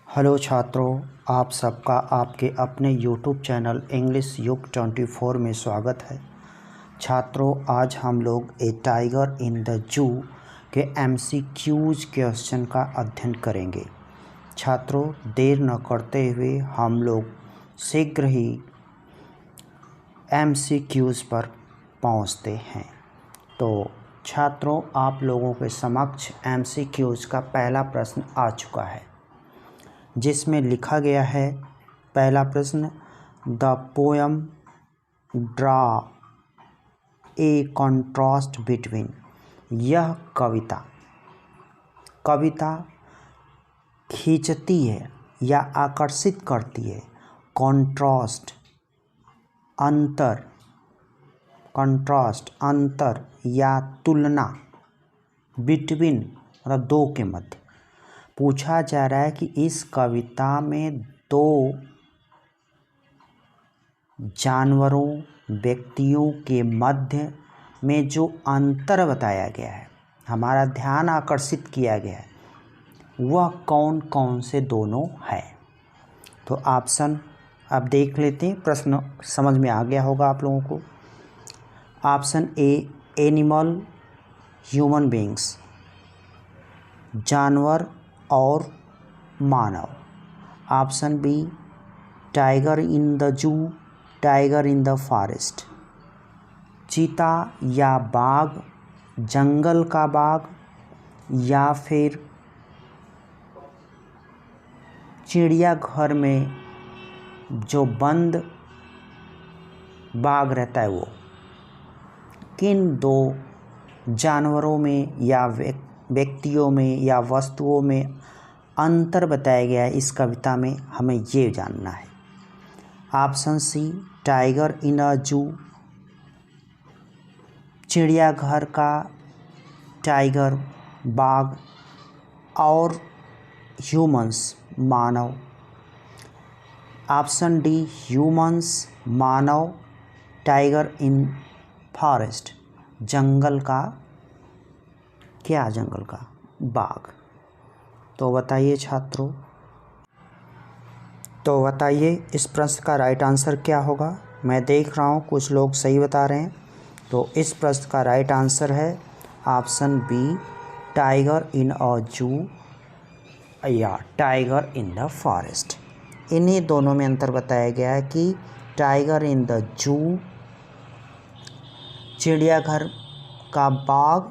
Hello छात्रों, आप सबका आपके अपने यूट्यूब चैनल इंग्लिश युग 24 में स्वागत है। छात्रों, आज हम लोग ए टाइगर इन द जू के MCQs क्वेश्चन का अध्ययन करेंगे। छात्रों, देर न करते हुए हम लोग शीघ्र ही MCQs पर पहुंचते हैं। तो छात्रों, आप लोगों के समक्ष MCQs का पहला प्रश्न आ चुका है, जिसमें लिखा गया है। पहला प्रश्न, the poem draw a contrast between. यह कविता खींचती है या आकर्षित करती है कॉन्ट्रास्ट अंतर या तुलना, बिटवीन मतलब दो के मध्य। पूछा जा रहा है कि इस कविता में दो जानवरों, व्यक्तियों के मध्य में जो अंतर बताया गया है, हमारा ध्यान आकर्षित किया गया है, वह कौन कौन से दोनों है। तो ऑप्शन अब देख लेते हैं, प्रश्न समझ में आ गया होगा आप लोगों को। Option A, animal human beings, जानवर और मानव। Option B, tiger in the zoo, tiger in the forest, चीता या बाघ, जंगल का बाघ, या फिर चिड़ियाघर में जो बंद बाघ रहता है वो। किन दो जानवरों में या व्यक्तियों में या वस्तुओं में अंतर बताया गया है इस कविता में, हमें ये जानना है। ऑप्शन सी, टाइगर इन अ जू, चिड़ियाघर का टाइगर बाघ, और ह्यूमंस मानव। ऑप्शन डी, ह्यूमंस मानव, टाइगर इन फॉरेस्ट, जंगल का बाघ। तो बताइए छात्रों, तो बताइए इस प्रश्न का राइट आंसर क्या होगा। मैं देख रहा हूँ कुछ लोग सही बता रहे हैं। तो इस प्रश्न का राइट आंसर है ऑप्शन बी, टाइगर इन अ जू या टाइगर इन द फॉरेस्ट। इन्हीं दोनों में अंतर बताया गया है कि टाइगर इन द जू चिड़ियाघर का बाघ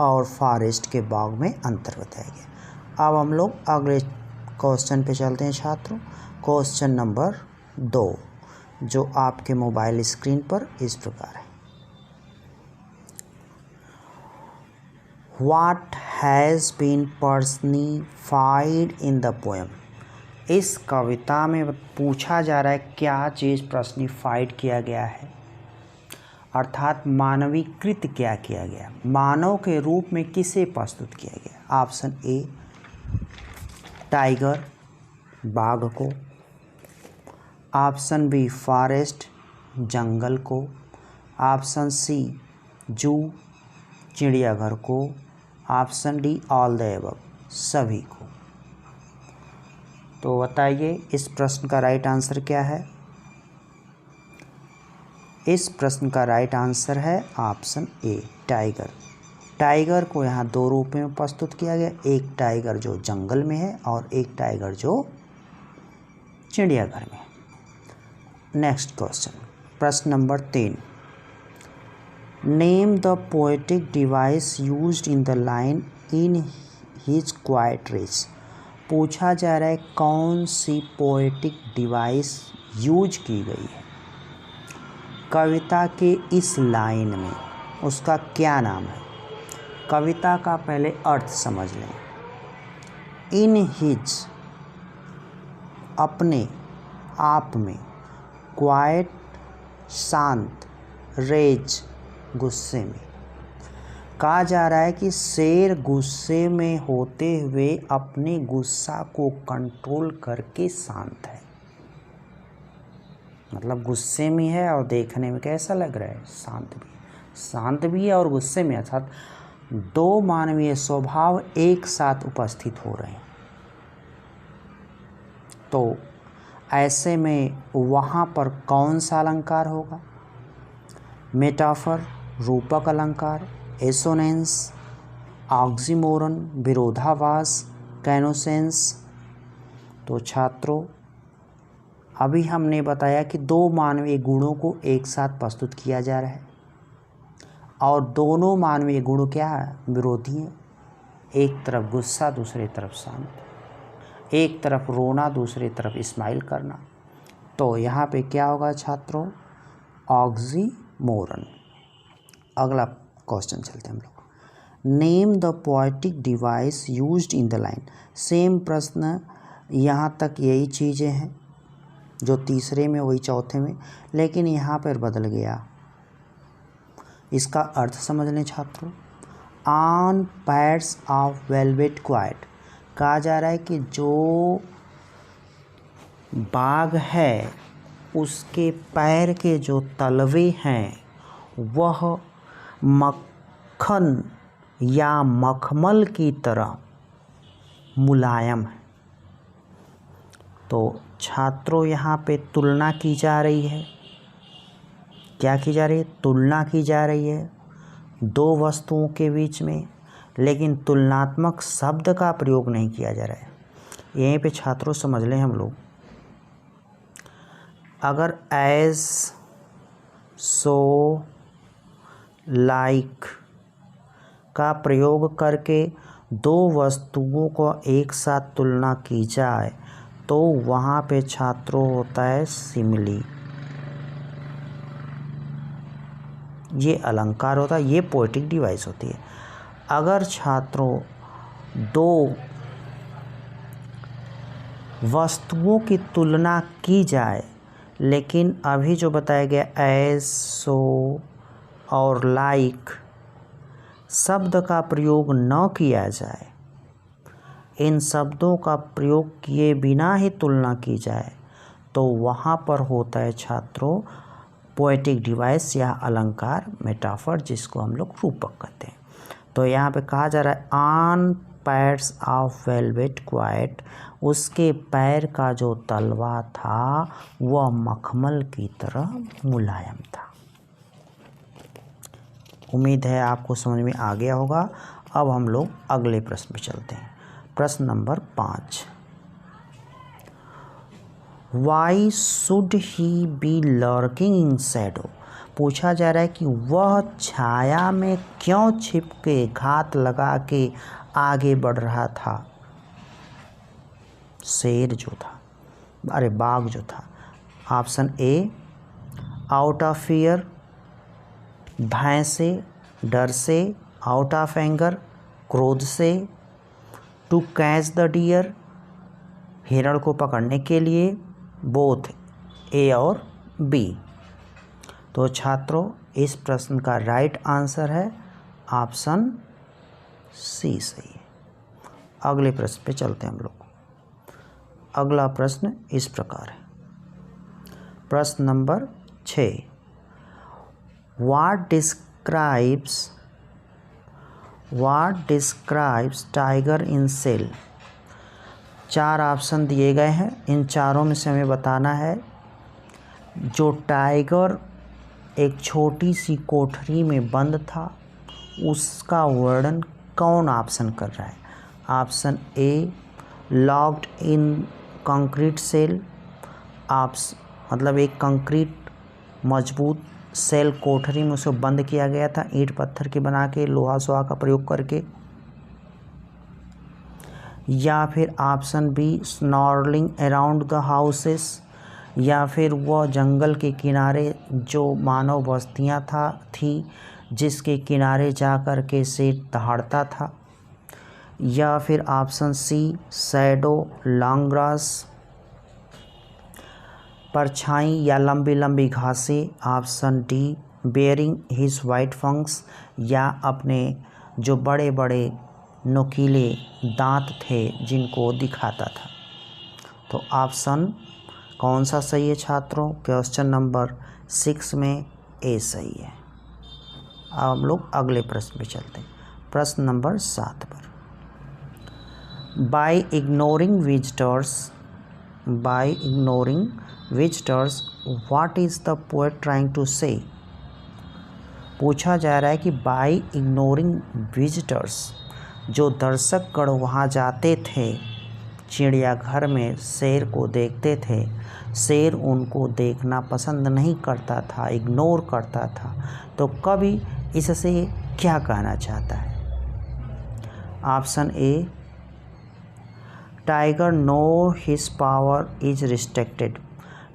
और फॉरेस्ट के बाघ में अंतर बताया गया। अब हम लोग अगले क्वेश्चन पे चलते हैं छात्रों। क्वेश्चन नंबर 2, जो आपके मोबाइल स्क्रीन पर इस प्रकार है। What has been personified in the poem? इस कविता में पूछा जा रहा है क्या चीज़ पर्सनिफाइड किया गया है, अर्थात मानवीकृत क्या किया गया, मानव के रूप में किसे प्रस्तुत किया गया। ऑप्शन ए, टाइगर बाघ को। ऑप्शन बी, फॉरेस्ट जंगल को। ऑप्शन सी, जू चिड़ियाघर को। Option D, all the above सभी को। तो बताइए इस प्रश्न का राइट आंसर क्या है। इस प्रश्न का राइट आंसर है ऑप्शन ए, टाइगर। टाइगर को यहाँ दो रूप में प्रस्तुत किया गया, एक टाइगर जो जंगल में है और एक टाइगर जो चिड़ियाघर में है। नेक्स्ट क्वेश्चन, प्रश्न नंबर 3, name the poetic device used in the line in his quiet rage. पूछा जा रहा है कौन सी पोएटिक डिवाइस यूज की गई है कविता के इस लाइन में, उसका क्या नाम है। कविता का पहले अर्थ समझ लें। इन हिज अपने आप में, क्वाइट शांत, रेज गुस्से में। कहा जा रहा है कि शेर गुस्से में होते हुए अपने गुस्सा को कंट्रोल करके शांत है। मतलब गुस्से में है और देखने में कैसा लग रहा है, शांत भी है और गुस्से में, अर्थात दो मानवीय स्वभाव एक साथ उपस्थित हो रहे हैं। तो ऐसे में वहाँ पर कौन सा अलंकार होगा? मेटाफर, रूपक अलंकार, एसोनेंस, ऑक्सीमोरन, विरोधाभास, कैनोसेंस। तो छात्रों, अभी हमने बताया कि दो मानवीय गुणों को एक साथ प्रस्तुत किया जा रहा है और दोनों मानवीय गुण क्या है? विरोधी है। एक तरफ गुस्सा, दूसरी तरफ शांत, एक तरफ रोना, दूसरी तरफ स्माइल करना। तो यहाँ पे क्या होगा छात्रों? ऑक्सीमोरन। अगला क्वेश्चन चलते हैं हम लोग। Name the poetic device used in the line. Same प्रश्न, यहाँ तक यही चीज़ें हैं जो तीसरे में वही चौथे में, लेकिन यहाँ पर बदल गया। इसका अर्थ समझ लें छात्रों। On pads of velvet quite, कहा जा रहा है कि जो बाघ है उसके पैर के जो तलवे हैं वह मक्खन या मखमल की तरह मुलायम है। तो छात्रों, यहाँ पे तुलना की जा रही है। क्या की जा रही है? तुलना की जा रही है दो वस्तुओं के बीच में, लेकिन तुलनात्मक शब्द का प्रयोग नहीं किया जा रहा है। यहीं पे छात्रों समझ लें हम लोग, अगर एज, सो, लाइक का प्रयोग करके दो वस्तुओं को एक साथ तुलना की जाए तो वहाँ पे छात्रों होता है सिमिली। ये अलंकार होता है, ये पोएटिक डिवाइस होती है। अगर छात्रों दो वस्तुओं की तुलना की जाए, लेकिन अभी जो बताया गया एज, सो और लाइक शब्द का प्रयोग न किया जाए, इन शब्दों का प्रयोग किए बिना ही तुलना की जाए, तो वहाँ पर होता है छात्रों पोएटिक डिवाइस या अलंकार, मेटाफर, जिसको हम लोग रूपक कहते हैं। तो यहाँ पे कहा जा रहा है on pads of velvet quite, उसके पैर का जो तलवा था वह मखमल की तरह मुलायम था। उम्मीद है आपको समझ में आ गया होगा। अब हम लोग अगले प्रश्न पे चलते हैं। प्रश्न नंबर 5। Why should he be lurking in shadow. पूछा जा रहा है कि वह छाया में क्यों छिप के घात लगा के आगे बढ़ रहा था। शेर जो था, अरे बाघ जो था। Option A, out of fear, भय से, डर से, आउट ऑफ एंगर, क्रोध से, टू कैच द डियर, हिरण को पकड़ने के लिए, बोथ ए और बी। तो छात्रों, इस प्रश्न का राइट आंसर है ऑप्शन सी सही है। अगले प्रश्न पे चलते हैं हम लोग। अगला प्रश्न इस प्रकार है। प्रश्न number 6। What describes tiger in cell? 4 option दिए गए हैं। इन चारों में से हमें बताना है जो टाइगर एक छोटी सी कोठरी में बंद था उसका वर्णन कौन ऑप्शन कर रहा है। Option A, locked in concrete cell, मतलब एक कंक्रीट मजबूत सेल कोठरी में उसे बंद किया गया था ईंट पत्थर के बना के, लोहा सोहा का प्रयोग करके। या फिर option B, snarling around the houses, या फिर वह जंगल के किनारे जो मानव बस्तियां थी जिसके किनारे जा कर के शेर दहाड़ता था। या फिर option C, shadow, long grass, परछाई या लंबी लंबी घासें। Option D, baring his white fangs, या अपने जो बड़े बड़े नुकीले दांत थे जिनको दिखाता था। तो ऑप्शन कौन सा सही है छात्रों? क्वेश्चन नंबर 6 में ए सही है। अब हम लोग अगले प्रश्न पे चलते हैं। प्रश्न नंबर 7 पर। By ignoring visitors by ignoring visitors, what is the poet trying to say? पूछा जा रहा है कि by ignoring visitors, जो दर्शकगण वहाँ जाते थे चिड़ियाघर में शेर को देखते थे, शेर उनको देखना पसंद नहीं करता था, इग्नोर करता था। तो कवि इससे क्या कहना चाहता है? Option A, tiger know his power is restricted,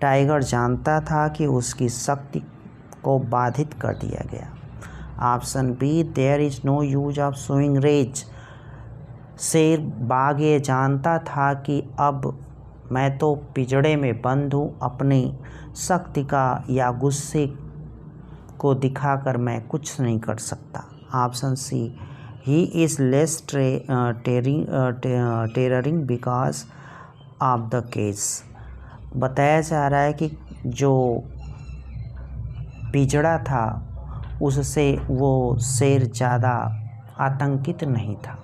tiger जानता था कि उसकी शक्ति को बाधित कर दिया गया। Option B, there is no use of showing rage, शेर बाघ ये जानता था कि अब मैं तो पिंजड़े में बंद हूँ, अपनी शक्ति का या गुस्से को दिखाकर मैं कुछ नहीं कर सकता। Option C, he is less terrorizing because of the case, बताया जा रहा है कि जो पिंजड़ा था उससे वो शेर ज़्यादा आतंकित नहीं था।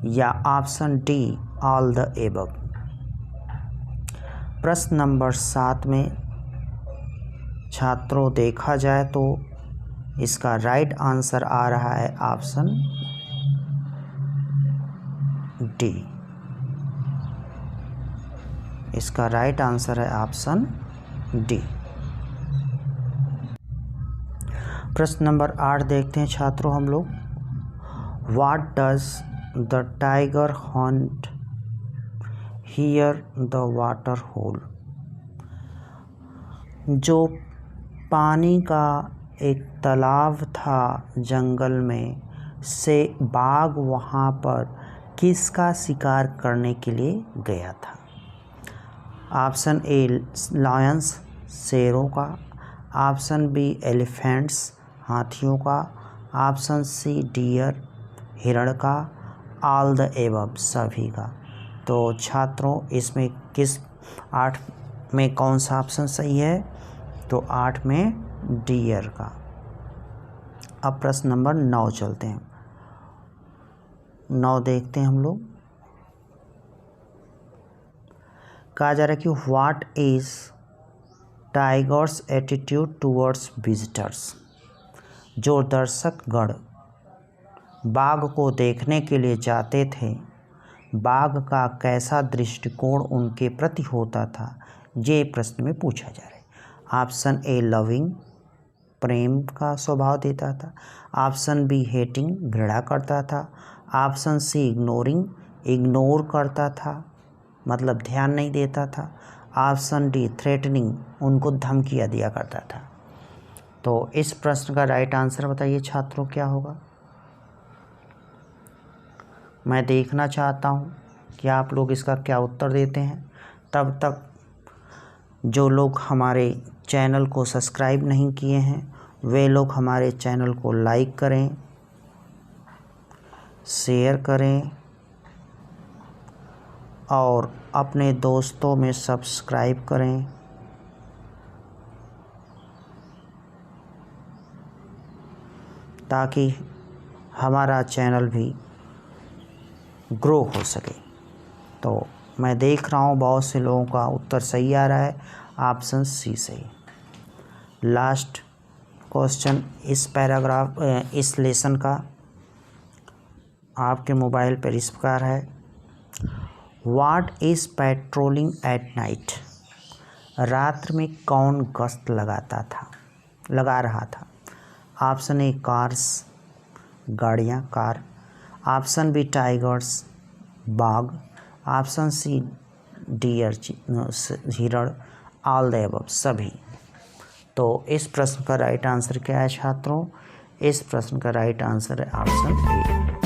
या option D, all the above. प्रश्न नंबर 7 में छात्रों देखा जाए तो इसका राइट आंसर आ रहा है ऑप्शन डी। इसका राइट आंसर है ऑप्शन डी। प्रश्न नंबर 8 देखते हैं छात्रों हम लोग। What does the tiger hunt here the water hole, जो पानी का एक तालाब था जंगल में, से बाघ वहाँ पर किसका शिकार करने के लिए गया था? ऑप्शन ए, लायंस, शेरों का। ऑप्शन बी, एलिफेंट्स, हाथियों का। ऑप्शन सी, डियर, हिरण का। ऑल द एबव, सभी का। तो छात्रों इसमें किस 8 में कौन सा ऑप्शन सही है? तो 8 में डियर का। अब प्रश्न नंबर 9 चलते हैं। 9 देखते हैं हम लोग। कहा जा रहा है कि what is tigers attitude towards visitors, जो दर्शकगण बाघ को देखने के लिए जाते थे, बाघ का कैसा दृष्टिकोण उनके प्रति होता था, ये प्रश्न में पूछा जा रहा है। ऑप्शन ए, लविंग, प्रेम का स्वभाव देता था। ऑप्शन बी, हेटिंग, घृणा करता था। ऑप्शन सी, इग्नोरिंग, इग्नोर करता था, मतलब ध्यान नहीं देता था। ऑप्शन डी, थ्रेटनिंग, उनको धमकियाँ दिया करता था। तो इस प्रश्न का राइट आंसर बताइए छात्रों क्या होगा? मैं देखना चाहता हूँ कि आप लोग इसका क्या उत्तर देते हैं। तब तक जो लोग हमारे चैनल को सब्सक्राइब नहीं किए हैं वे लोग हमारे चैनल को लाइक करें, शेयर करें और अपने दोस्तों में सब्सक्राइब करें। ताकि हमारा चैनल भी ग्रो हो सके। तो मैं देख रहा हूँ बहुत से लोगों का उत्तर सही आ रहा है, ऑप्शन सी सही। लास्ट क्वेश्चन इस पैराग्राफ इस लेसन का आपके मोबाइल पर इस प्रकार है। What is patrolling at night, रात में कौन गश्त लगा रहा था? ऑप्शन ए, कार्स, गाड़ियाँ, कार। ऑप्शन बी, टाइगर्स, बाघ। ऑप्शन सी, डियर, हिरण। ऑल द अबव, सभी। तो इस प्रश्न का राइट आंसर क्या है छात्रों? इस प्रश्न का राइट आंसर है ऑप्शन ए।